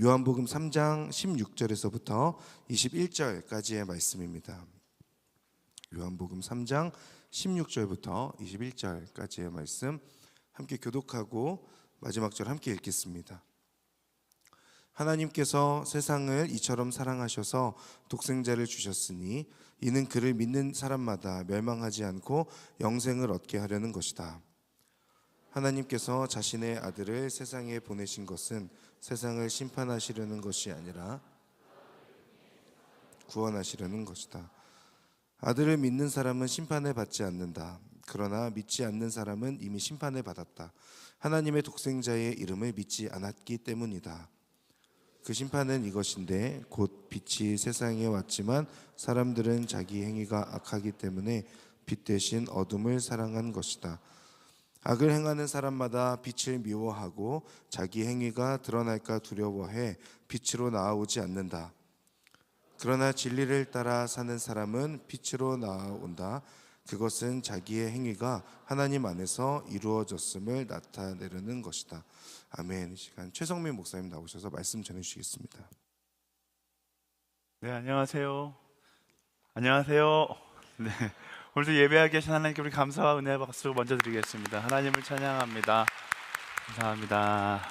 요한복음 3장 16절에서부터 21절까지의 말씀입니다. 요한복음 3장 16절부터 21절까지의 말씀 함께 교독하고 마지막 절 함께 읽겠습니다. 하나님께서 세상을 이처럼 사랑하셔서 독생자를 주셨으니 이는 그를 믿는 사람마다 멸망하지 않고 영생을 얻게 하려는 것이다. 하나님께서 자신의 아들을 세상에 보내신 것은 세상을 심판하시려는 것이 아니라 구원하시려는 것이다. 아들을 믿는 사람은 심판을 받지 않는다. 그러나 믿지 않는 사람은 이미 심판을 받았다. 하나님의 독생자의 이름을 믿지 않았기 때문이다. 그 심판은 이것인데 곧 빛이 세상에 왔지만 사람들은 자기 행위가 악하기 때문에 빛 대신 어둠을 사랑한 것이다. 악을 행하는 사람마다 빛을 미워하고 자기 행위가 드러날까 두려워해 빛으로 나아오지 않는다. 그러나 진리를 따라 사는 사람은 빛으로 나아온다. 그것은 자기의 행위가 하나님 안에서 이루어졌음을 나타내려는 것이다. 아멘. 이 시간 최성민 목사님 나오셔서 말씀 전해주시겠습니다. 네, 안녕하세요. 안녕하세요. 네, 오늘도 예배하게 하신 하나님께 우리 감사와 은혜의 박수 먼저 드리겠습니다. 하나님을 찬양합니다. 감사합니다.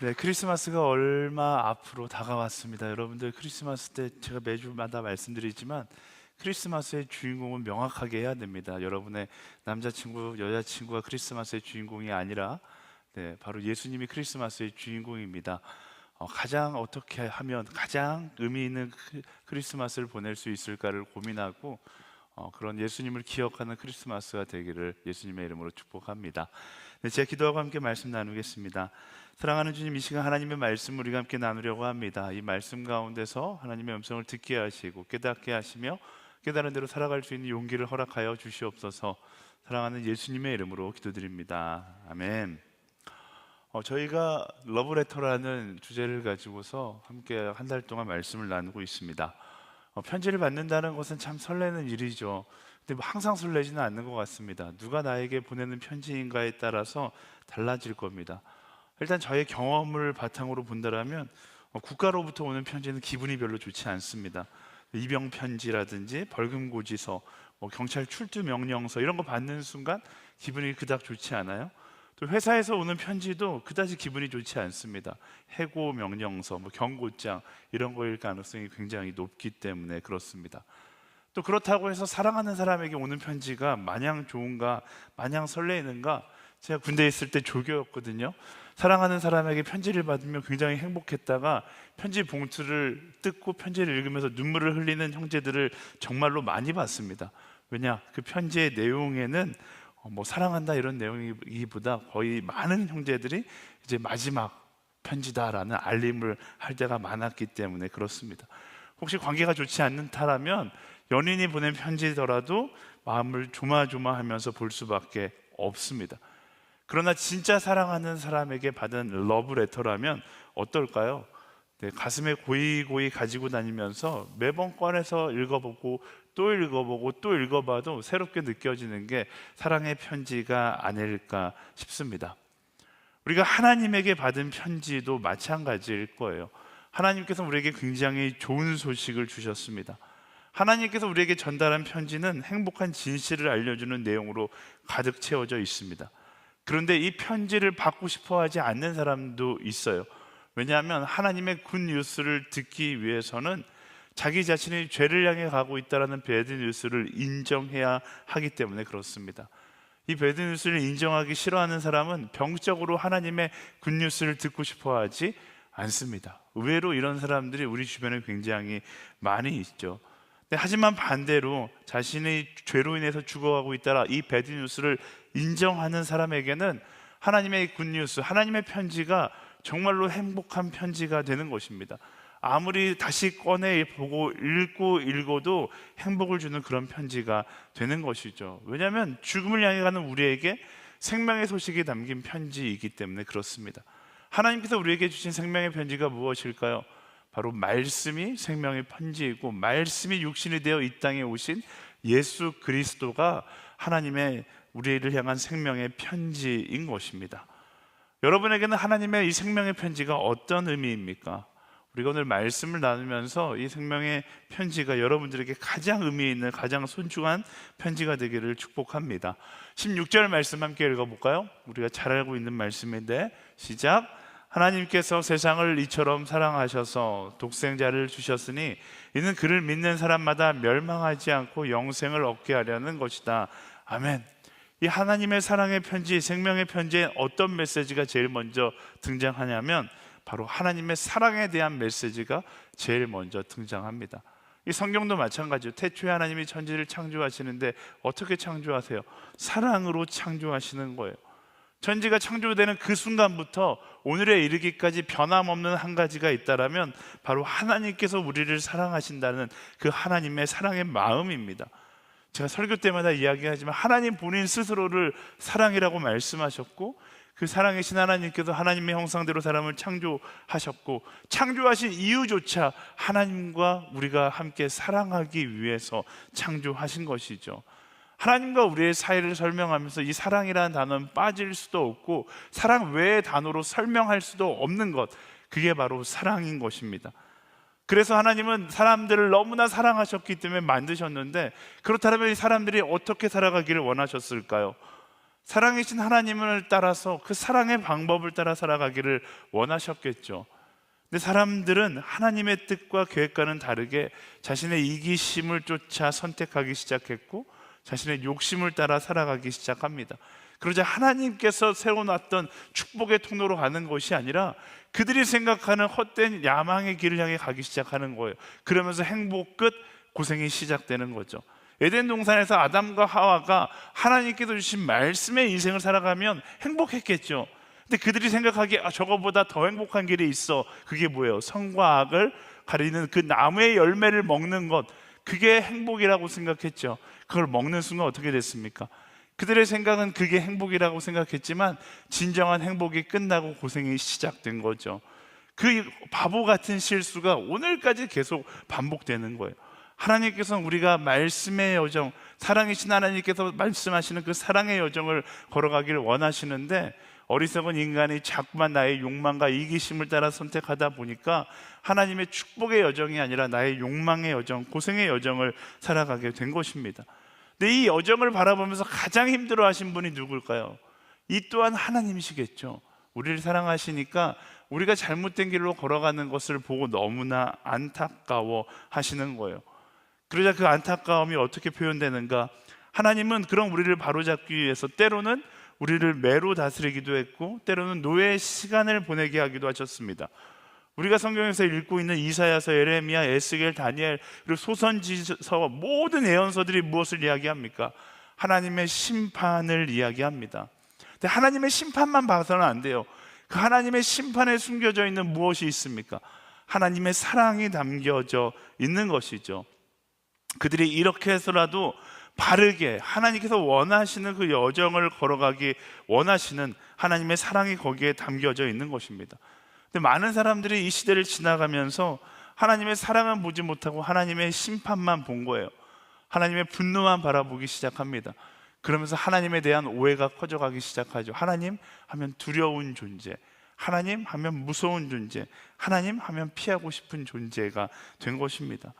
네, 크리스마스가 얼마 앞으로 다가왔습니다. 여러분들 크리스마스 때 제가 매주마다 말씀드리지만 크리스마스의 주인공은 명확하게 해야 됩니다. 여러분의 남자친구, 여자친구가 크리스마스의 주인공이 아니라 바로 예수님이 크리스마스의 주인공입니다. 가장 어떻게 하면 가장 의미 있는 크리스마스를 보낼 수 있을까를 고민하고 그런 예수님을 기억하는 크리스마스가 되기를 예수님의 이름으로 축복합니다. 네, 제가 기도하고 함께 말씀 나누겠습니다. 사랑하는 주님, 이 시간 하나님의 말씀을 우리가 함께 나누려고 합니다. 이 말씀 가운데서 하나님의 음성을 듣게 하시고 깨닫게 하시며 깨달은 대로 살아갈 수 있는 용기를 허락하여 주시옵소서. 사랑하는 예수님의 이름으로 기도드립니다. 아멘. 저희가 러브레터라는 주제를 가지고서 함께 한 달 동안 말씀을 나누고 있습니다. 편지를 받는다는 것은 참 설레는 일이죠. 근데 뭐 항상 설레지는 않는 것 같습니다. 누가 나에게 보내는 편지인가에 따라서 달라질 겁니다. 일단 저의 경험을 바탕으로 본다면 국가로부터 오는 편지는 기분이 별로 좋지 않습니다. 입영 편지라든지 벌금 고지서, 경찰 출두 명령서 이런 거 받는 순간 기분이 그닥 좋지 않아요. 또 회사에서 오는 편지도 그다지 기분이 좋지 않습니다. 해고 명령서, 경고장 이런 거일 가능성이 굉장히 높기 때문에 그렇습니다. 또 그렇다고 해서 사랑하는 사람에게 오는 편지가 마냥 좋은가, 마냥 설레이는가? 제가 군대에 있을 때 조교였거든요. 사랑하는 사람에게 편지를 받으면 굉장히 행복했다가 편지 봉투를 뜯고 편지를 읽으면서 눈물을 흘리는 형제들을 정말로 많이 봤습니다. 왜냐? 그 편지의 내용에는 사랑한다 이런 내용이기보다 거의 많은 형제들이 이제 마지막 편지다라는 알림을 할 때가 많았기 때문에 그렇습니다. 혹시 관계가 좋지 않다라면 연인이 보낸 편지더라도 마음을 조마조마하면서 볼 수밖에 없습니다. 그러나 진짜 사랑하는 사람에게 받은 러브레터라면 어떨까요? 네, 가슴에 고이고이 가지고 다니면서 매번 꺼내서 읽어보고 또 읽어보고 또 읽어봐도 새롭게 느껴지는 게 사랑의 편지가 아닐까 싶습니다. 우리가 하나님에게 받은 편지도 마찬가지일 거예요. 하나님께서 우리에게 굉장히 좋은 소식을 주셨습니다. 하나님께서 우리에게 전달한 편지는 행복한 진실을 알려주는 내용으로 가득 채워져 있습니다. 그런데 이 편지를 받고 싶어 하지 않는 사람도 있어요. 왜냐하면 하나님의 굿뉴스를 듣기 위해서는 자기 자신이 죄를 향해 가고 있다는 배드뉴스를 인정해야 하기 때문에 그렇습니다. 이 배드뉴스를 인정하기 싫어하는 사람은 병적으로 하나님의 굿뉴스를 듣고 싶어 하지 않습니다. 의외로 이런 사람들이 우리 주변에 굉장히 많이 있죠. 하지만 반대로 자신의 죄로 인해서 죽어가고 있다라 이 배드뉴스를 인정하는 사람에게는 하나님의 굿뉴스, 하나님의 편지가 정말로 행복한 편지가 되는 것입니다. 아무리 다시 꺼내 보고 읽어도 행복을 주는 그런 편지가 되는 것이죠. 왜냐하면 죽음을 향해 가는 우리에게 생명의 소식이 담긴 편지이기 때문에 그렇습니다. 하나님께서 우리에게 주신 생명의 편지가 무엇일까요? 바로 말씀이 생명의 편지이고 말씀이 육신이 되어 이 땅에 오신 예수 그리스도가 하나님의 우리를 향한 생명의 편지인 것입니다. 여러분에게는 하나님의 이 생명의 편지가 어떤 의미입니까? 우리가 오늘 말씀을 나누면서 이 생명의 편지가 여러분들에게 가장 의미 있는, 가장 소중한 편지가 되기를 축복합니다. 16절 말씀 함께 읽어볼까요? 우리가 잘 알고 있는 말씀인데, 시작. 하나님께서 세상을 이처럼 사랑하셔서 독생자를 주셨으니 이는 그를 믿는 사람마다 멸망하지 않고 영생을 얻게 하려는 것이다. 아멘. 이 하나님의 사랑의 편지, 생명의 편지에 어떤 메시지가 제일 먼저 등장하냐면 바로 하나님의 사랑에 대한 메시지가 제일 먼저 등장합니다. 이 성경도 마찬가지죠. 태초에 하나님이 천지를 창조하시는데 어떻게 창조하세요? 사랑으로 창조하시는 거예요. 천지가 창조되는 그 순간부터 오늘에 이르기까지 변함없는 한 가지가 있다라면 바로 하나님께서 우리를 사랑하신다는 그 하나님의 사랑의 마음입니다. 제가 설교 때마다 이야기하지만 하나님 본인 스스로를 사랑이라고 말씀하셨고, 그 사랑이신 하나님께서 하나님의 형상대로 사람을 창조하셨고, 창조하신 이유조차 하나님과 우리가 함께 사랑하기 위해서 창조하신 것이죠. 하나님과 우리의 사이를 설명하면서 이 사랑이라는 단어는 빠질 수도 없고 사랑 외의 단어로 설명할 수도 없는 것, 그게 바로 사랑인 것입니다. 그래서 하나님은 사람들을 너무나 사랑하셨기 때문에 만드셨는데, 그렇다면 이 사람들이 어떻게 살아가기를 원하셨을까요? 사랑이신 하나님을 따라서 그 사랑의 방법을 따라 살아가기를 원하셨겠죠. 근데 사람들은 하나님의 뜻과 계획과는 다르게 자신의 이기심을 쫓아 선택하기 시작했고 자신의 욕심을 따라 살아가기 시작합니다. 그러자 하나님께서 세워놨던 축복의 통로로 가는 것이 아니라 그들이 생각하는 헛된 야망의 길을 향해 가기 시작하는 거예요. 그러면서 행복 끝 고생이 시작되는 거죠. 에덴 동산에서 아담과 하와가 하나님께서 주신 말씀의 인생을 살아가면 행복했겠죠. 근데 그들이 생각하기에 저거보다 더 행복한 길이 있어. 그게 뭐예요? 선과 악을 가리는 그 나무의 열매를 먹는 것, 그게 행복이라고 생각했죠. 그걸 먹는 순간 어떻게 됐습니까? 그들의 생각은 그게 행복이라고 생각했지만 진정한 행복이 끝나고 고생이 시작된 거죠. 그 바보 같은 실수가 오늘까지 계속 반복되는 거예요. 하나님께서는 우리가 말씀의 여정, 사랑이신 하나님께서 말씀하시는 그 사랑의 여정을 걸어가기를 원하시는데, 어리석은 인간이 자꾸만 나의 욕망과 이기심을 따라 선택하다 보니까 하나님의 축복의 여정이 아니라 나의 욕망의 여정, 고생의 여정을 살아가게 된 것입니다. 근데 이 여정을 바라보면서 가장 힘들어하신 분이 누굴까요? 이 또한 하나님이시겠죠. 우리를 사랑하시니까 우리가 잘못된 길로 걸어가는 것을 보고 너무나 안타까워 하시는 거예요. 그러자 그 안타까움이 어떻게 표현되는가? 하나님은 그런 우리를 바로잡기 위해서 때로는 우리를 매로 다스리기도 했고 때로는 노예의 시간을 보내게 하기도 하셨습니다. 우리가 성경에서 읽고 있는 이사야서, 예레미야, 에스겔, 다니엘, 그리고 소선지서, 모든 예언서들이 무엇을 이야기합니까? 하나님의 심판을 이야기합니다. 근데 하나님의 심판만 봐서는 안 돼요. 그 하나님의 심판에 숨겨져 있는 무엇이 있습니까? 하나님의 사랑이 담겨져 있는 것이죠. 그들이 이렇게 해서라도 바르게 하나님께서 원하시는 그 여정을 걸어가기 원하시는 하나님의 사랑이 거기에 담겨져 있는 것입니다. 근데 많은 사람들이 이 시대를 지나가면서 하나님의 사랑은 보지 못하고 하나님의 심판만 본 거예요. 하나님의 분노만 바라보기 시작합니다. 그러면서 하나님에 대한 오해가 커져가기 시작하죠. 하나님 하면 두려운 존재, 하나님 하면 무서운 존재, 하나님 하면 피하고 싶은 존재가 된 것입니다.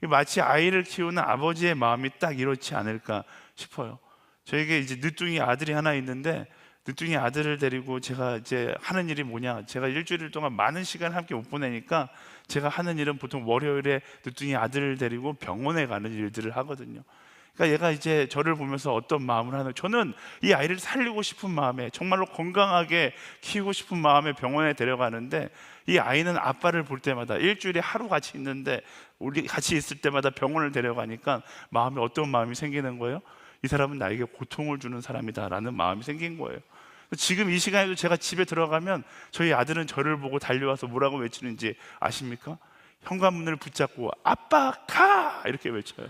마치 아이를 키우는 아버지의 마음이 딱 이렇지 않을까 싶어요. 저에게 이제 늦둥이 아들이 하나 있는데, 늦둥이 아들을 데리고 제가 이제 하는 일이 뭐냐, 제가 일주일 동안 많은 시간을 함께 못 보내니까 제가 하는 일은 보통 월요일에 늦둥이 아들을 데리고 병원에 가는 일들을 하거든요. 그러니까 얘가 이제 저를 보면서 어떤 마음을 하는, 저는 이 아이를 살리고 싶은 마음에, 정말로 건강하게 키우고 싶은 마음에 병원에 데려가는데, 이 아이는 아빠를 볼 때마다 일주일에 하루 같이 있는데 우리 같이 있을 때마다 병원을 데려가니까 마음에 어떤 마음이 생기는 거예요? 이 사람은 나에게 고통을 주는 사람이다 라는 마음이 생긴 거예요. 지금 이 시간에도 제가 집에 들어가면 저희 아들은 저를 보고 달려와서 뭐라고 외치는지 아십니까? 현관문을 붙잡고 아빠 가! 이렇게 외쳐요.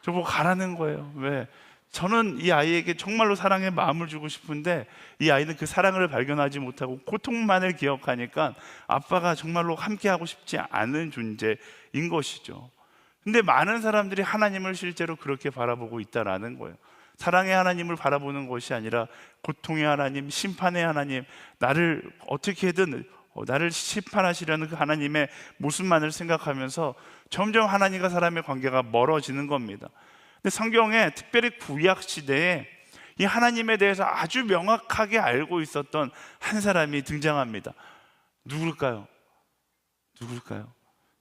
저보고 가라는 거예요. 왜? 저는 이 아이에게 정말로 사랑의 마음을 주고 싶은데 이 아이는 그 사랑을 발견하지 못하고 고통만을 기억하니까 아빠가 정말로 함께하고 싶지 않은 존재인 것이죠. 근데 많은 사람들이 하나님을 실제로 그렇게 바라보고 있다라는 거예요. 사랑의 하나님을 바라보는 것이 아니라 고통의 하나님, 심판의 하나님, 나를 어떻게든 나를 심판하시려는 그 하나님의 모습만을 생각하면서 점점 하나님과 사람의 관계가 멀어지는 겁니다. 근데 성경에 특별히 구약 시대에 이 하나님에 대해서 아주 명확하게 알고 있었던 한 사람이 등장합니다. 누굴까요?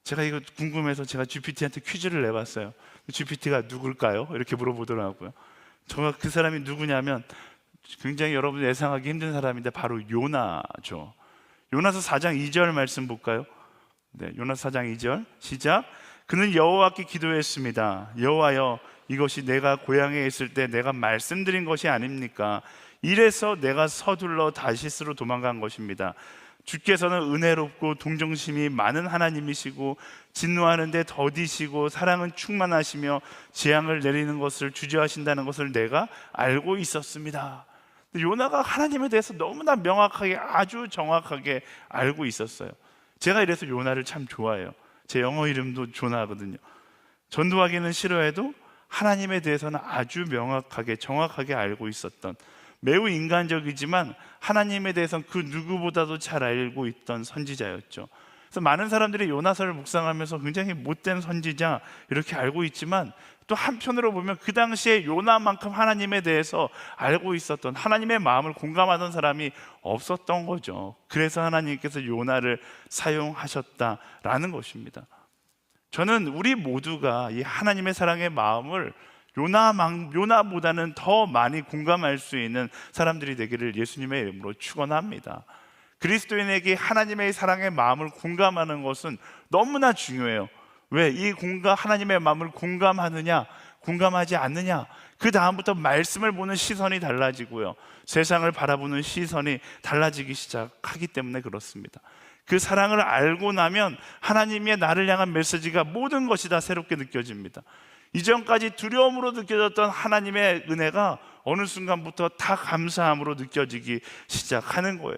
제가 이거 궁금해서 제가 GPT한테 퀴즈를 내봤어요. GPT가 누굴까요? 이렇게 물어보더라고요. 정말 그 사람이 누구냐면 굉장히 여러분 예상하기 힘든 사람인데 바로 요나죠. 요나서 4장 2절 말씀 볼까요? 네, 요나서 4장 2절 시작. 그는 여호와께 기도했습니다. 여호와여, 이것이 내가 고향에 있을 때 내가 말씀드린 것이 아닙니까? 이래서 내가 서둘러 다시스로 도망간 것입니다. 주께서는 은혜롭고 동정심이 많은 하나님이시고 진노하는데 더디시고 사랑은 충만하시며 재앙을 내리는 것을 주저하신다는 것을 내가 알고 있었습니다. 요나가 하나님에 대해서 너무나 명확하게, 아주 정확하게 알고 있었어요. 제가 이래서 요나를 참 좋아해요. 제 영어 이름도 조나거든요. 전도하기는 싫어해도 하나님에 대해서는 아주 명확하게, 정확하게 알고 있었던, 매우 인간적이지만 하나님에 대해서는 그 누구보다도 잘 알고 있던 선지자였죠. 그래서 많은 사람들이 요나서를 묵상하면서 굉장히 못된 선지자 이렇게 알고 있지만, 또 한편으로 보면 그 당시에 요나만큼 하나님에 대해서 알고 있었던, 하나님의 마음을 공감하던 사람이 없었던 거죠. 그래서 하나님께서 요나를 사용하셨다라는 것입니다. 저는 우리 모두가 이 하나님의 사랑의 마음을 요나보다는 더 많이 공감할 수 있는 사람들이 되기를 예수님의 이름으로 축원합니다. 그리스도인에게 하나님의 사랑의 마음을 공감하는 것은 너무나 중요해요. 왜? 하나님의 마음을 공감하느냐, 공감하지 않느냐, 그 다음부터 말씀을 보는 시선이 달라지고요, 세상을 바라보는 시선이 달라지기 시작하기 때문에 그렇습니다. 그 사랑을 알고 나면 하나님의 나를 향한 메시지가 모든 것이 다 새롭게 느껴집니다. 이전까지 두려움으로 느껴졌던 하나님의 은혜가 어느 순간부터 다 감사함으로 느껴지기 시작하는 거예요.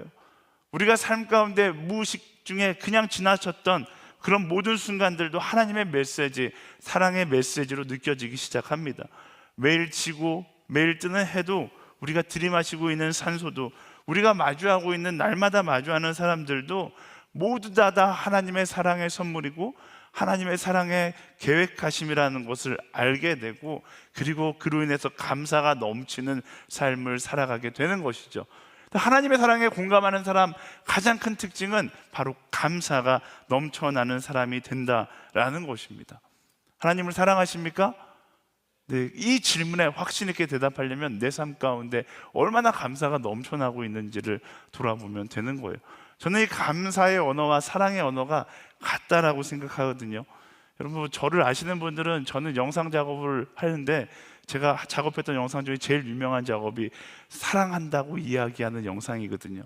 우리가 삶 가운데 무의식 중에 그냥 지나쳤던 그런 모든 순간들도 하나님의 메시지, 사랑의 메시지로 느껴지기 시작합니다. 매일 지고 매일 뜨는 해도, 우리가 들이마시고 있는 산소도, 우리가 마주하고 있는 날마다 마주하는 사람들도 모두 다 하나님의 사랑의 선물이고 하나님의 사랑의 계획하심이라는 것을 알게 되고, 그리고 그로 인해서 감사가 넘치는 삶을 살아가게 되는 것이죠. 하나님의 사랑에 공감하는 사람 가장 큰 특징은 바로 감사가 넘쳐나는 사람이 된다라는 것입니다. 하나님을 사랑하십니까? 네, 이 질문에 확신 있게 대답하려면 내 삶 가운데 얼마나 감사가 넘쳐나고 있는지를 돌아보면 되는 거예요. 저는 이 감사의 언어와 사랑의 언어가 같다라고 생각하거든요. 여러분, 저를 아시는 분들은 저는 영상 작업을 하는데 제가 작업했던 영상 중에 제일 유명한 작업이 사랑한다고 이야기하는 영상이거든요.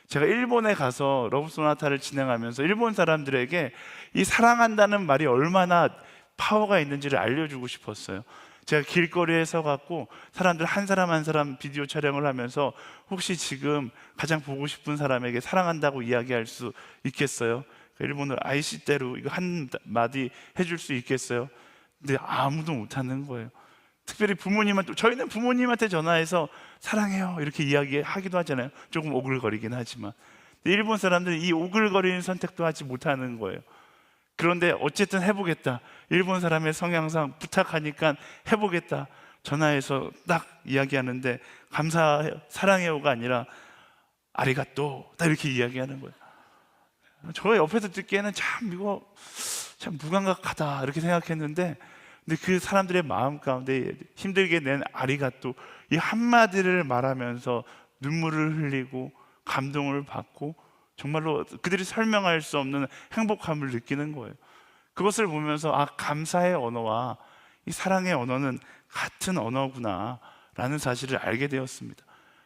제가 일본에 가서 러브 소나타를 진행하면서 일본 사람들에게 이 사랑한다는 말이 얼마나 파워가 있는지를 알려주고 싶었어요. 제가 길거리에 서갖고 사람들 한 사람 한 사람 비디오 촬영을 하면서, 혹시 지금 가장 보고 싶은 사람에게 사랑한다고 이야기할 수 있겠어요? 일본어로 아이시테루 이거 한 마디 해줄 수 있겠어요? 근데 아무도 못하는 거예요. 특별히 부모님한테, 저희는 부모님한테 전화해서 사랑해요 이렇게 이야기하기도 하잖아요. 조금 오글거리긴 하지만 일본 사람들은 이 오글거리는 선택도 하지 못하는 거예요. 그런데 어쨌든 해보겠다, 일본 사람의 성향상 부탁하니까 해보겠다, 전화해서 딱 이야기하는데 감사해요, 사랑해요가 아니라 아리가또 딱 이렇게 이야기하는 거예요. 저 옆에서 듣기에는 참 이거 참 무감각하다 이렇게 생각했는데, 근데 그 사람들의 마음 가운데 힘들게 낸 아리가또 이 한마디를 말하면서 눈물을 흘리고 감동을 받고 정말로 그들이 설명할 수 없는 행복함을 느끼는 거예요. 그것을 보면서 감사의 언어와 이 사랑의 언어는 같은 언어구나 라는 사실을 알게 되었습니다.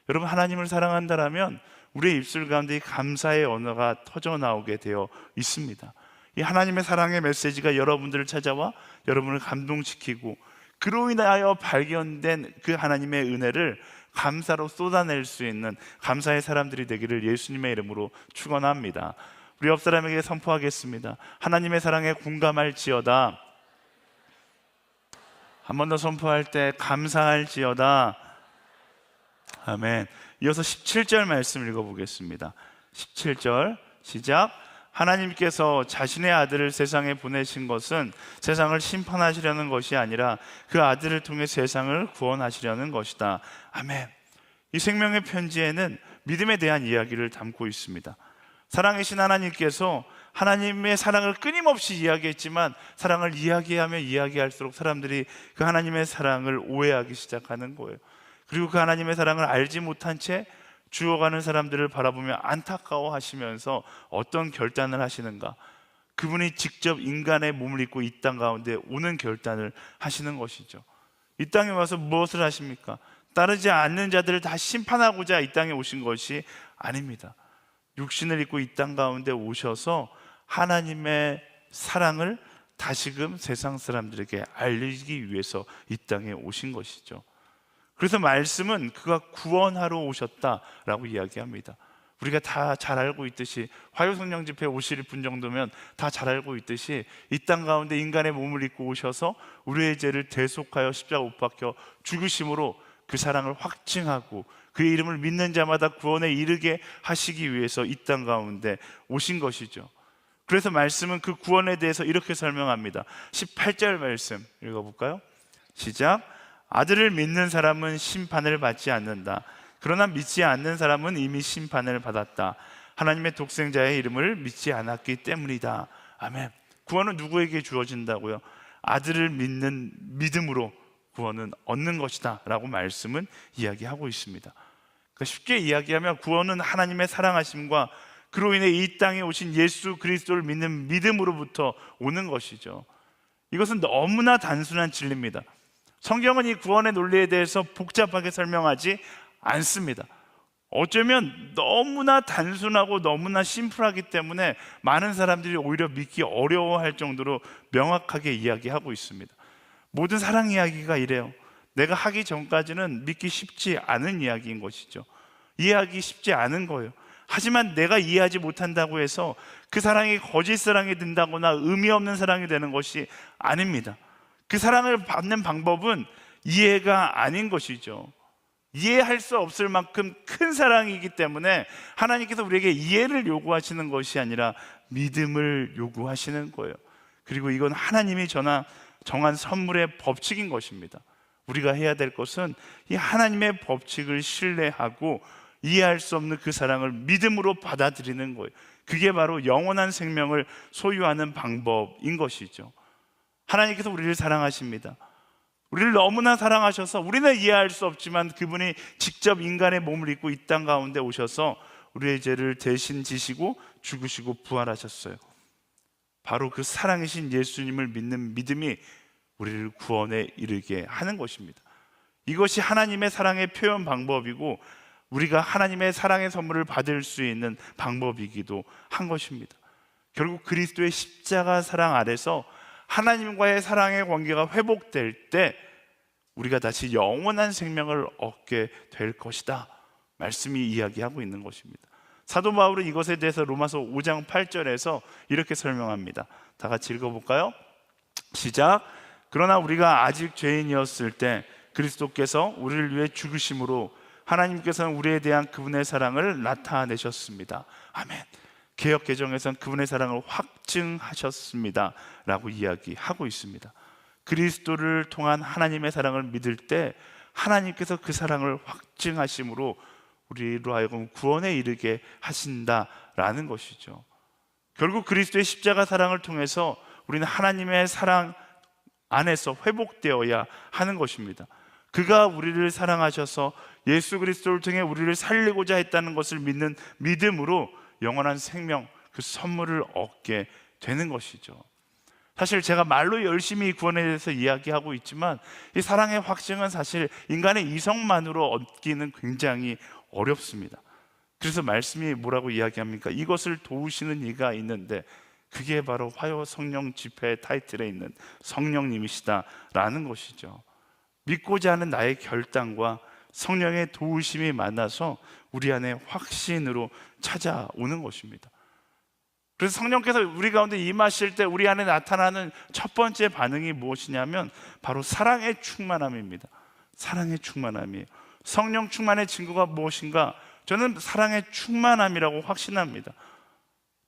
여러분, 하나님을 사랑한다라면 우리의 입술 가운데 이 감사의 언어가 터져 나오게 되어 있습니다. 이 하나님의 사랑의 메시지가 여러분들을 찾아와 여러분을 감동시키고, 그로 인하여 발견된 그 하나님의 은혜를 감사로 쏟아낼 수 있는 감사의 사람들이 되기를 예수님의 이름으로 축원합니다. 우리 옆 사람에게 선포하겠습니다. 하나님의 사랑에 공감할지어다. 한 번 더 선포할 때 감사할지어다. 아멘. 이어서 17절 말씀 읽어보겠습니다. 17절 시작. 하나님께서 자신의 아들을 세상에 보내신 것은 세상을 심판하시려는 것이 아니라 그 아들을 통해 세상을 구원하시려는 것이다. 아멘. 이 생명의 편지에는 믿음에 대한 이야기를 담고 있습니다. 사랑이신 하나님께서 하나님의 사랑을 끊임없이 이야기했지만 사랑을 이야기하며 이야기할수록 사람들이 그 하나님의 사랑을 오해하기 시작하는 거예요. 그리고 그 하나님의 사랑을 알지 못한 채 죽어가는 사람들을 바라보며 안타까워하시면서 어떤 결단을 하시는가? 그분이 직접 인간의 몸을 입고 이 땅 가운데 오는 결단을 하시는 것이죠. 이 땅에 와서 무엇을 하십니까? 따르지 않는 자들을 다 심판하고자 이 땅에 오신 것이 아닙니다. 육신을 입고 이 땅 가운데 오셔서 하나님의 사랑을 다시금 세상 사람들에게 알리기 위해서 이 땅에 오신 것이죠. 그래서 말씀은 그가 구원하러 오셨다라고 이야기합니다. 우리가 다 잘 알고 있듯이 화요성령 집회 오실 분 정도면 다 잘 알고 있듯이 이 땅 가운데 인간의 몸을 입고 오셔서 우리의 죄를 대속하여 십자가 못 박혀 죽으심으로 그 사랑을 확증하고 그의 이름을 믿는 자마다 구원에 이르게 하시기 위해서 이 땅 가운데 오신 것이죠. 그래서 말씀은 그 구원에 대해서 이렇게 설명합니다. 18절 말씀 읽어볼까요? 시작. 아들을 믿는 사람은 심판을 받지 않는다. 그러나 믿지 않는 사람은 이미 심판을 받았다. 하나님의 독생자의 이름을 믿지 않았기 때문이다. 아멘. 구원은 누구에게 주어진다고요? 아들을 믿는 믿음으로 구원은 얻는 것이다 라고 말씀은 이야기하고 있습니다. 그러니까 쉽게 이야기하면 구원은 하나님의 사랑하심과 그로 인해 이 땅에 오신 예수 그리스도를 믿는 믿음으로부터 오는 것이죠. 이것은 너무나 단순한 진리입니다. 성경은 이 구원의 논리에 대해서 복잡하게 설명하지 않습니다. 어쩌면 너무나 단순하고 너무나 심플하기 때문에 많은 사람들이 오히려 믿기 어려워할 정도로 명확하게 이야기하고 있습니다. 모든 사랑 이야기가 이래요. 내가 하기 전까지는 믿기 쉽지 않은 이야기인 것이죠. 이해하기 쉽지 않은 거예요. 하지만 내가 이해하지 못한다고 해서 그 사랑이 거짓 사랑이 된다거나 의미 없는 사랑이 되는 것이 아닙니다. 그 사랑을 받는 방법은 이해가 아닌 것이죠. 이해할 수 없을 만큼 큰 사랑이기 때문에 하나님께서 우리에게 이해를 요구하시는 것이 아니라 믿음을 요구하시는 거예요. 그리고 이건 하나님이 정한 선물의 법칙인 것입니다. 우리가 해야 될 것은 이 하나님의 법칙을 신뢰하고 이해할 수 없는 그 사랑을 믿음으로 받아들이는 거예요. 그게 바로 영원한 생명을 소유하는 방법인 것이죠. 하나님께서 우리를 사랑하십니다. 우리를 너무나 사랑하셔서 우리는 이해할 수 없지만 그분이 직접 인간의 몸을 입고 이 땅 가운데 오셔서 우리의 죄를 대신 지시고 죽으시고 부활하셨어요. 바로 그 사랑이신 예수님을 믿는 믿음이 우리를 구원에 이르게 하는 것입니다. 이것이 하나님의 사랑의 표현 방법이고 우리가 하나님의 사랑의 선물을 받을 수 있는 방법이기도 한 것입니다. 결국 그리스도의 십자가 사랑 아래서 하나님과의 사랑의 관계가 회복될 때 우리가 다시 영원한 생명을 얻게 될 것이다 말씀이 이야기하고 있는 것입니다. 사도 바울은 이것에 대해서 로마서 5장 8절에서 이렇게 설명합니다. 다 같이 읽어볼까요? 시작. 그러나 우리가 아직 죄인이었을 때 그리스도께서 우리를 위해 죽으심으로 하나님께서는 우리에 대한 그분의 사랑을 나타내셨습니다. 아멘. 개역 개정에서는 그분의 사랑을 확증하셨습니다 라고 이야기하고 있습니다. 그리스도를 통한 하나님의 사랑을 믿을 때 하나님께서 그 사랑을 확증하심으로 우리로 하여금 구원에 이르게 하신다라는 것이죠. 결국 그리스도의 십자가 사랑을 통해서 우리는 하나님의 사랑 안에서 회복되어야 하는 것입니다. 그가 우리를 사랑하셔서 예수 그리스도를 통해 우리를 살리고자 했다는 것을 믿는 믿음으로 영원한 생명, 그 선물을 얻게 되는 것이죠. 사실 제가 말로 열심히 구원에 대해서 이야기하고 있지만 이 사랑의 확증은 사실 인간의 이성만으로 얻기는 굉장히 어렵습니다. 그래서 말씀이 뭐라고 이야기합니까? 이것을 도우시는 이가 있는데 그게 바로 화요 성령 집회 타이틀에 있는 성령님이시다라는 것이죠. 믿고자 하는 나의 결단과 성령의 도우심이 만나서 우리 안에 확신으로 찾아오는 것입니다. 그래서 성령께서 우리 가운데 임하실 때 우리 안에 나타나는 첫 번째 반응이 무엇이냐면 바로 사랑의 충만함입니다. 사랑의 충만함이에요. 성령 충만의 증거가 무엇인가? 저는 사랑의 충만함이라고 확신합니다.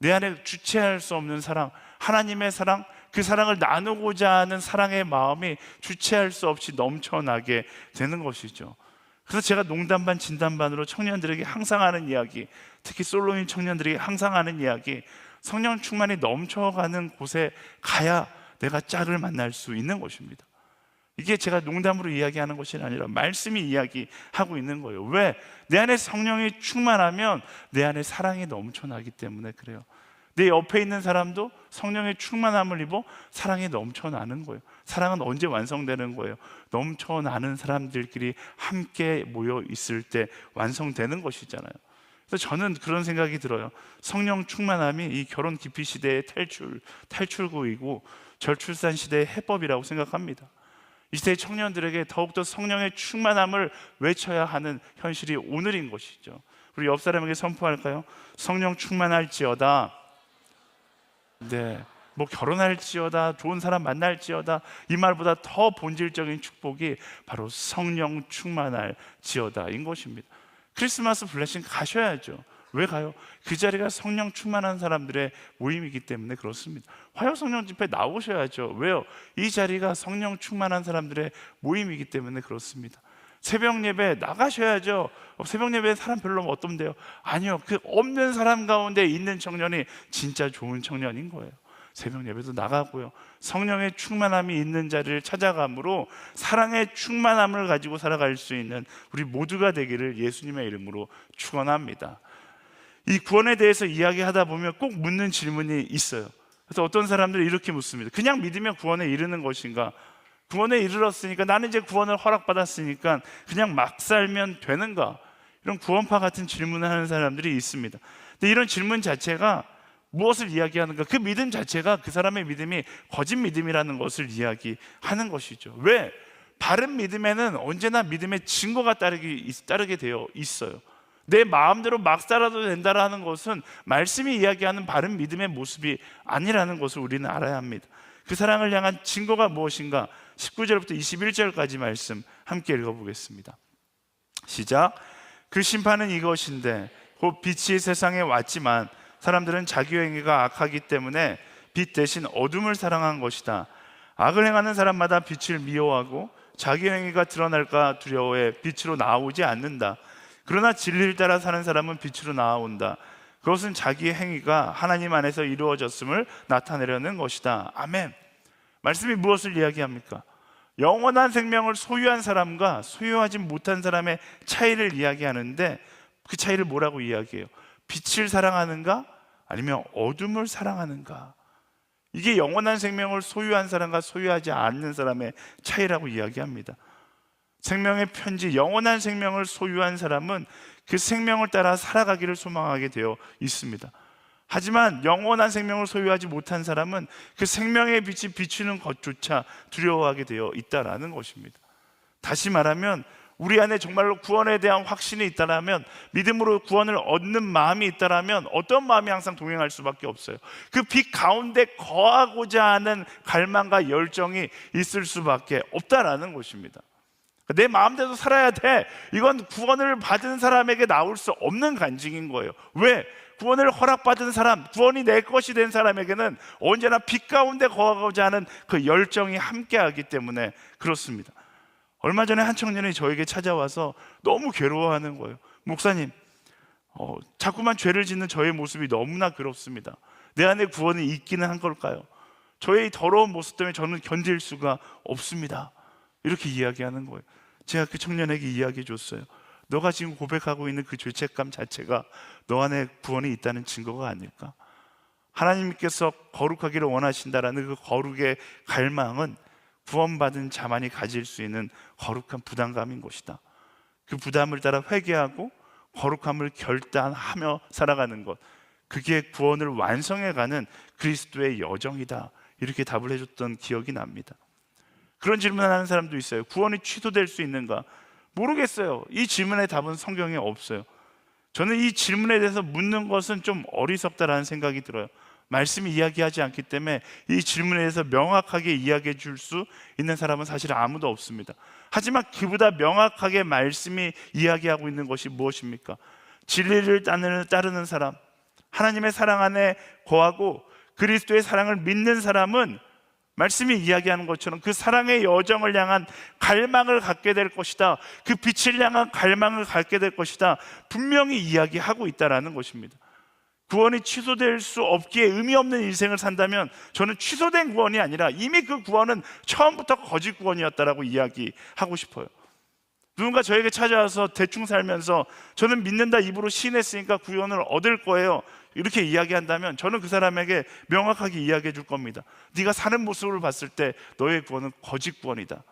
내 안에 주체할 수 없는 사랑, 하나님의 사랑, 그 사랑을 나누고자 하는 사랑의 마음이 주체할 수 없이 넘쳐나게 되는 것이죠. 그래서 제가 농담 반 진담 반으로 청년들에게 항상 하는 이야기, 특히 솔로인 청년들에게 항상 하는 이야기, 성령 충만이 넘쳐가는 곳에 가야 내가 짝을 만날 수 있는 것입니다. 이게 제가 농담으로 이야기하는 것이 아니라 말씀이 이야기하고 있는 거예요. 왜? 내 안에 성령이 충만하면 내 안에 사랑이 넘쳐나기 때문에 그래요. 내 옆에 있는 사람도 성령의 충만함을 입어 사랑이 넘쳐나는 거예요. 사랑은 언제 완성되는 거예요? 넘쳐나는 사람들끼리 함께 모여 있을 때 완성되는 것이잖아요. 그래서 저는 그런 생각이 들어요. 성령 충만함이 이 결혼 기피 시대의 탈출구이고 절출산 시대의 해법이라고 생각합니다. 이 시대의 청년들에게 더욱더 성령의 충만함을 외쳐야 하는 현실이 오늘인 것이죠. 우리 옆 사람에게 선포할까요? 성령 충만할지어다. 네, 뭐 결혼할지어다, 좋은 사람 만날지어다, 이 말보다 더 본질적인 축복이 바로 성령 충만할지어다인 것입니다. 크리스마스 블레싱 가셔야죠. 왜 가요? 그 자리가 성령 충만한 사람들의 모임이기 때문에 그렇습니다. 화요 성령 집회 나오셔야죠. 왜요? 이 자리가 성령 충만한 사람들의 모임이기 때문에 그렇습니다. 새벽 예배 나가셔야죠. 새벽 예배에 사람 별로 없던데요. 아니요, 그 없는 사람 가운데 있는 청년이 진짜 좋은 청년인 거예요. 새벽 예배도 나가고요, 성령의 충만함이 있는 자리를 찾아감으로 사랑의 충만함을 가지고 살아갈 수 있는 우리 모두가 되기를 예수님의 이름으로 축원합니다. 이 구원에 대해서 이야기하다 보면 꼭 묻는 질문이 있어요. 그래서 어떤 사람들이 이렇게 묻습니다. 그냥 믿으면 구원에 이르는 것인가? 구원에 이르렀으니까, 나는 이제 구원을 허락받았으니까 그냥 막 살면 되는가? 이런 구원파 같은 질문을 하는 사람들이 있습니다. 근데 이런 질문 자체가 무엇을 이야기하는가? 그 믿음 자체가 그 사람의 믿음이 거짓 믿음이라는 것을 이야기하는 것이죠. 왜? 바른 믿음에는 언제나 믿음의 증거가 따르게 되어 있어요. 내 마음대로 막 살아도 된다라는 것은 말씀이 이야기하는 바른 믿음의 모습이 아니라는 것을 우리는 알아야 합니다. 그 사랑을 향한 증거가 무엇인가? 19절부터 21절까지 말씀 함께 읽어보겠습니다. 시작. 그 심판은 이것인데 곧 빛이 세상에 왔지만 사람들은 자기 행위가 악하기 때문에 빛 대신 어둠을 사랑한 것이다. 악을 행하는 사람마다 빛을 미워하고 자기 행위가 드러날까 두려워해 빛으로 나오지 않는다. 그러나 진리를 따라 사는 사람은 빛으로 나아온다. 그것은 자기의 행위가 하나님 안에서 이루어졌음을 나타내려는 것이다. 아멘. 말씀이 무엇을 이야기합니까? 영원한 생명을 소유한 사람과 소유하지 못한 사람의 차이를 이야기하는데, 그 차이를 뭐라고 이야기해요? 빛을 사랑하는가? 아니면 어둠을 사랑하는가? 이게 영원한 생명을 소유한 사람과 소유하지 않는 사람의 차이라고 이야기합니다. 생명의 편지, 영원한 생명을 소유한 사람은 그 생명을 따라 살아가기를 소망하게 되어 있습니다. 하지만 영원한 생명을 소유하지 못한 사람은 그 생명의 빛이 비추는 것조차 두려워하게 되어 있다라는 것입니다. 다시 말하면 우리 안에 정말로 구원에 대한 확신이 있다라면, 믿음으로 구원을 얻는 마음이 있다라면 어떤 마음이 항상 동행할 수밖에 없어요? 그 빛 가운데 거하고자 하는 갈망과 열정이 있을 수밖에 없다라는 것입니다. 내 마음대로 살아야 돼. 이건 구원을 받은 사람에게 나올 수 없는 간증인 거예요. 왜? 구원을 허락받은 사람, 구원이 내 것이 된 사람에게는 언제나 빛 가운데 거하고자 하는 그 열정이 함께하기 때문에 그렇습니다. 얼마 전에 한 청년이 저에게 찾아와서 너무 괴로워하는 거예요. 목사님, 자꾸만 죄를 짓는 저의 모습이 너무나 괴롭습니다. 내 안에 구원이 있기는 한 걸까요? 저의 더러운 모습 때문에 저는 견딜 수가 없습니다. 이렇게 이야기하는 거예요. 제가 그 청년에게 이야기해 줬어요. 너가 지금 고백하고 있는 그 죄책감 자체가 너 안에 구원이 있다는 증거가 아닐까? 하나님께서 거룩하기를 원하신다라는 그 거룩의 갈망은 구원받은 자만이 가질 수 있는 거룩한 부담감인 것이다. 그 부담을 따라 회개하고 거룩함을 결단하며 살아가는 것, 그게 구원을 완성해가는 그리스도의 여정이다. 이렇게 답을 해줬던 기억이 납니다. 그런 질문하는 사람도 있어요. 구원이 취소될 수 있는가? 모르겠어요. 이 질문의 답은 성경에 없어요. 저는 이 질문에 대해서 묻는 것은 좀 어리석다라는 생각이 들어요. 말씀이 이야기하지 않기 때문에 이 질문에 대해서 명확하게 이야기해 줄 수 있는 사람은 사실 아무도 없습니다. 하지만 그보다 명확하게 말씀이 이야기하고 있는 것이 무엇입니까? 진리를 따르는 사람, 하나님의 사랑 안에 거하고 그리스도의 사랑을 믿는 사람은 말씀이 이야기하는 것처럼 그 사랑의 여정을 향한 갈망을 갖게 될 것이다. 그 빛을 향한 갈망을 갖게 될 것이다. 분명히 이야기하고 있다라는 것입니다. 구원이 취소될 수 없기에 의미 없는 인생을 산다면 저는 취소된 구원이 아니라 이미 그 구원은 처음부터 거짓 구원이었다라고 이야기하고 싶어요. 누군가 저에게 찾아와서 대충 살면서 저는 믿는다 입으로 시인했으니까 구원을 얻을 거예요, 이렇게 이야기한다면 저는 그 사람에게 명확하게 이야기해 줄 겁니다. 네가 사는 모습을 봤을 때 너의 구원은 거짓 구원이다.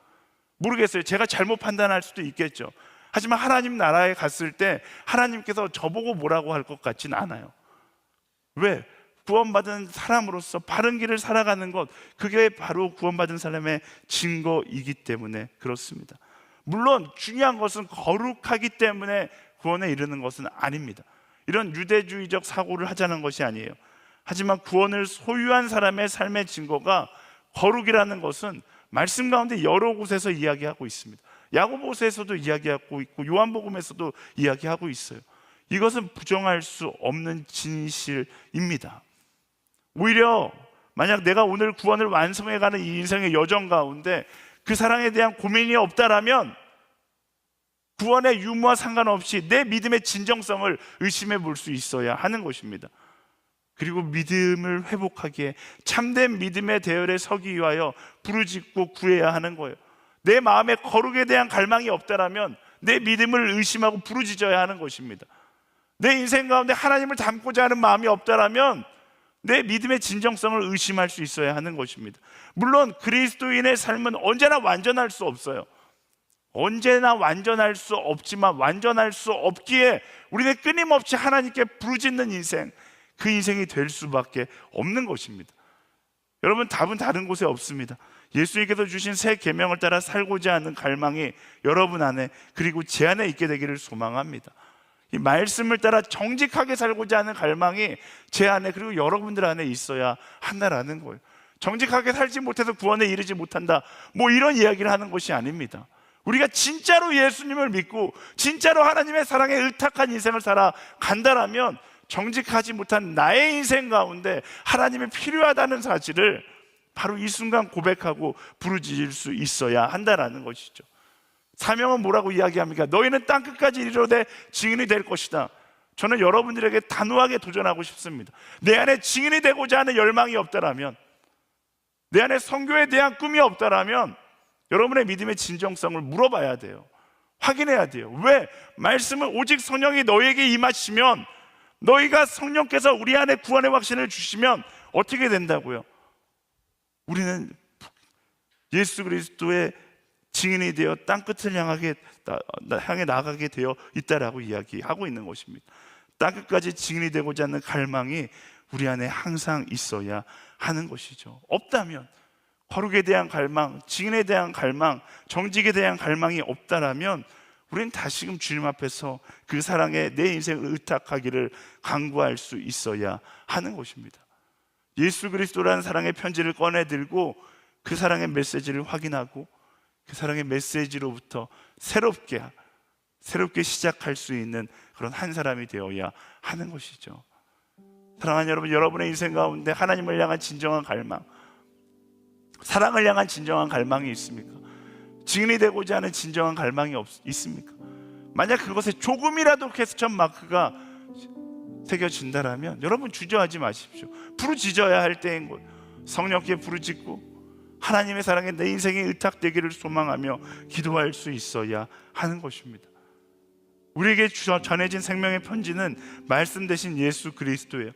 모르겠어요. 제가 잘못 판단할 수도 있겠죠. 하지만 하나님 나라에 갔을 때 하나님께서 저보고 뭐라고 할 것 같진 않아요. 왜? 구원받은 사람으로서 바른 길을 살아가는 것, 그게 바로 구원받은 사람의 증거이기 때문에 그렇습니다. 물론 중요한 것은 거룩하기 때문에 구원에 이르는 것은 아닙니다. 이런 유대주의적 사고를 하자는 것이 아니에요. 하지만 구원을 소유한 사람의 삶의 증거가 거룩이라는 것은 말씀 가운데 여러 곳에서 이야기하고 있습니다. 야고보서에서도 이야기하고 있고 요한복음에서도 이야기하고 있어요. 이것은 부정할 수 없는 진실입니다. 오히려 만약 내가 오늘 구원을 완성해가는 이 인생의 여정 가운데 그 사랑에 대한 고민이 없다라면 구원의 유무와 상관없이 내 믿음의 진정성을 의심해 볼 수 있어야 하는 것입니다. 그리고 믿음을 회복하기에 참된 믿음의 대열에 서기 위하여 부르짖고 구해야 하는 거예요. 내 마음에 거룩에 대한 갈망이 없다라면 내 믿음을 의심하고 부르짖어야 하는 것입니다. 내 인생 가운데 하나님을 닮고자 하는 마음이 없다라면 내 믿음의 진정성을 의심할 수 있어야 하는 것입니다. 물론 그리스도인의 삶은 언제나 완전할 수 없어요. 언제나 완전할 수 없지만 완전할 수 없기에 우리는 끊임없이 하나님께 부르짖는 인생, 그 인생이 될 수밖에 없는 것입니다. 여러분, 답은 다른 곳에 없습니다. 예수님께서 주신 새 계명을 따라 살고자 하는 갈망이 여러분 안에 그리고 제 안에 있게 되기를 소망합니다. 이 말씀을 따라 정직하게 살고자 하는 갈망이 제 안에 그리고 여러분들 안에 있어야 한다라는 거예요. 정직하게 살지 못해서 구원에 이르지 못한다, 뭐 이런 이야기를 하는 것이 아닙니다. 우리가 진짜로 예수님을 믿고 진짜로 하나님의 사랑에 의탁한 인생을 살아간다라면 정직하지 못한 나의 인생 가운데 하나님이 필요하다는 사실을 바로 이 순간 고백하고 부르짖을 수 있어야 한다라는 것이죠. 사명은 뭐라고 이야기합니까? 너희는 땅끝까지 이르러되 증인이 될 것이다. 저는 여러분들에게 단호하게 도전하고 싶습니다. 내 안에 증인이 되고자 하는 열망이 없다라면, 내 안에 선교에 대한 꿈이 없다라면 여러분의 믿음의 진정성을 물어봐야 돼요. 확인해야 돼요. 왜? 말씀은 오직 성령이 너희에게 임하시면, 너희가 성령께서 우리 안에 구원의 확신을 주시면 어떻게 된다고요? 우리는 예수 그리스도의 증인이 되어 땅끝을 향해 나가게 되어 있다라고 이야기하고 있는 것입니다. 땅끝까지 증인이 되고자 하는 갈망이 우리 안에 항상 있어야 하는 것이죠. 없다면, 거룩에 대한 갈망, 증인에 대한 갈망, 정직에 대한 갈망이 없다라면 우리는 다시금 주님 앞에서 그 사랑에 내 인생을 의탁하기를 간구할 수 있어야 하는 것입니다. 예수 그리스도라는 사랑의 편지를 꺼내 들고 그 사랑의 메시지를 확인하고 그 사랑의 메시지로부터 새롭게 시작할 수 있는 그런 한 사람이 되어야 하는 것이죠. 사랑하는 여러분, 여러분의 인생 가운데 하나님을 향한 진정한 갈망, 사랑을 향한 진정한 갈망이 있습니까? 증인이 되고자 하는 진정한 갈망이 있습니까? 만약 그것에 조금이라도 퀘스천 마크가 새겨진다라면 여러분 주저하지 마십시오. 부르짖어야 할 때인 것, 성령께 부르짖고 하나님의 사랑에 내 인생이 의탁되기를 소망하며 기도할 수 있어야 하는 것입니다. 우리에게 전해진 생명의 편지는 말씀 대신 예수 그리스도예요.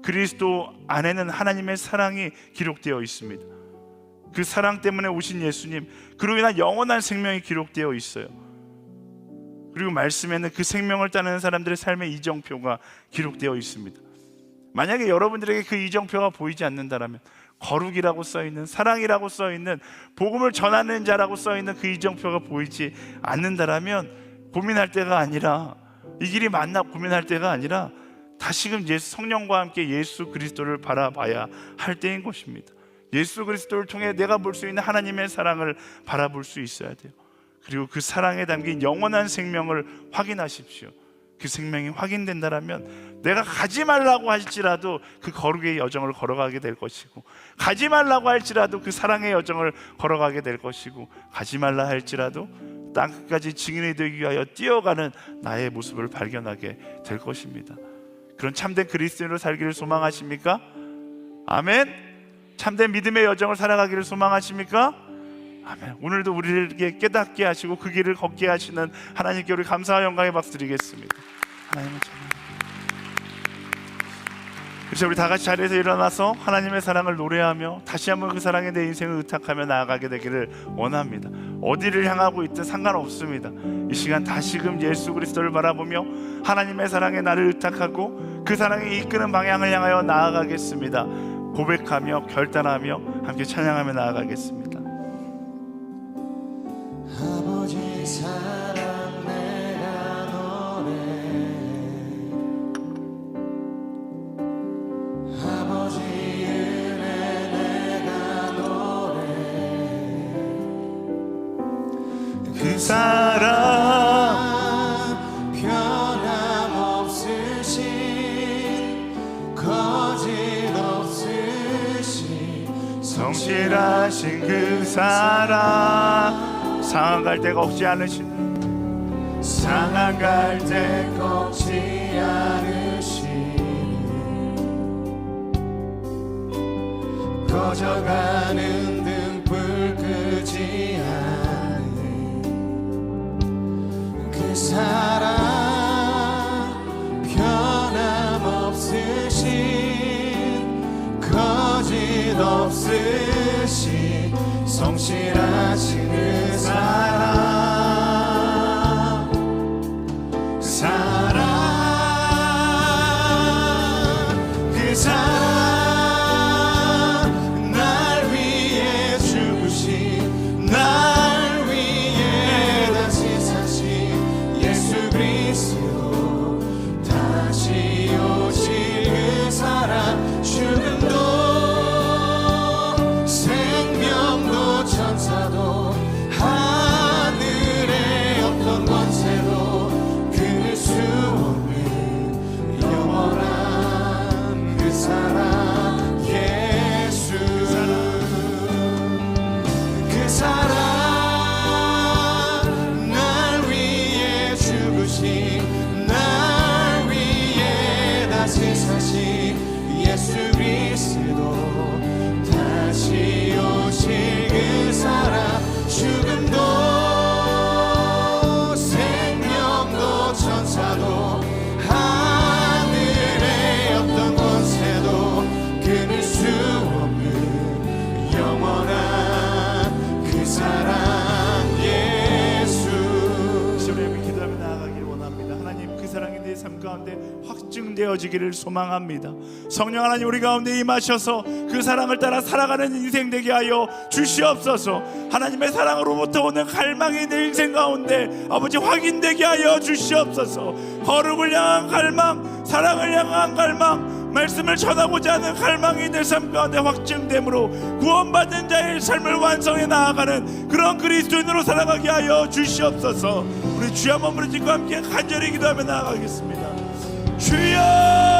그리스도 안에는 하나님의 사랑이 기록되어 있습니다. 그 사랑 때문에 오신 예수님, 그로 인한 영원한 생명이 기록되어 있어요. 그리고 말씀에는 그 생명을 따르는 사람들의 삶의 이정표가 기록되어 있습니다. 만약에 여러분들에게 그 이정표가 보이지 않는다면, 거룩이라고 써있는, 사랑이라고 써있는, 복음을 전하는 자라고 써있는 그 이정표가 보이지 않는다면 고민할 때가 아니라, 이 길이 맞나 고민할 때가 아니라 다시금 성령과 함께 예수 그리스도를 바라봐야 할 때인 것입니다. 예수 그리스도를 통해 내가 볼 수 있는 하나님의 사랑을 바라볼 수 있어야 돼요. 그리고 그 사랑에 담긴 영원한 생명을 확인하십시오. 그 생명이 확인된다라면 내가 가지 말라고 할지라도 그 거룩의 여정을 걸어가게 될 것이고, 가지 말라고 할지라도 그 사랑의 여정을 걸어가게 될 것이고, 가지 말라 할지라도 땅 끝까지 증인이 되기 위하여 뛰어가는 나의 모습을 발견하게 될 것입니다. 그런 참된 그리스도인으로 살기를 소망하십니까? 아멘. 참된 믿음의 여정을 살아가기를 소망하십니까? 아멘. 오늘도 우리에게 깨닫게 하시고 그 길을 걷게 하시는 하나님께 우리 감사와 영광의 박수 드리겠습니다. 하나님을 찬양합니다. 그래서 우리 다 같이 자리에서 일어나서 하나님의 사랑을 노래하며 다시 한번 그 사랑에 내 인생을 의탁하며 나아가게 되기를 원합니다. 어디를 향하고 있든 상관없습니다. 이 시간 다시금 예수 그리스도를 바라보며 하나님의 사랑에 나를 의탁하고 그 사랑이 이끄는 방향을 향하여 나아가겠습니다. 고백하며 결단하며 함께 찬양하며 나아가겠습니다. 아버지 사랑 내가 노래, 아버지 은혜 내가 노래, 그 사랑 변함없으신 거짓없으신 성실하신 그 사랑, 상한 갈대가 없지 않으신, 상한 갈대 꺾지 않으신, 꺼져가는 등불 끄지 않는 그 사랑, 변함없으신 거짓없으신 성실하신 그 사랑, 사랑, 그 사랑, 날 위해 죽으신, 날 위해 다시 사신 예수 그리스도, 다시 오실 그 사랑, 죽음도 생명도 천사도 하늘의 어떤 권세도 끊을 수 없는 영원한 그 사랑, 예수, 그 사랑, 날 위해 죽으신, 날 위해 다시 사신 예수 그리스도, 다시 오실 그 사랑, 죽음도 생명도 천사도 하늘의 어떤 권세도 끊을 수 없는 영원한 그 사랑, 예수. 우리 기도하며 나아가기를 원합니다. 하나님, 그 사랑이 내 삶 가운데 확증되어지기를 소망합니다. 성령 하나님, 우리 가운데 임하셔서 그 사랑을 따라 살아가는 인생 되게 하여 주시옵소서. 하나님의 사랑으로부터 오는 갈망이 내 인생 가운데 아버지 확인되게 하여 주시옵소서. 거룩을 향한 갈망, 사랑을 향한 갈망, 말씀을 전하고자 하는 갈망이 내 삶 가운데 확증됨으로 구원받은 자의 삶을 완성해 나아가는 그런 그리스도인으로 살아가게 하여 주시옵소서. 우리 주여 한번 부르짖고 함께 간절히 기도하며 나아가겠습니다. 주여!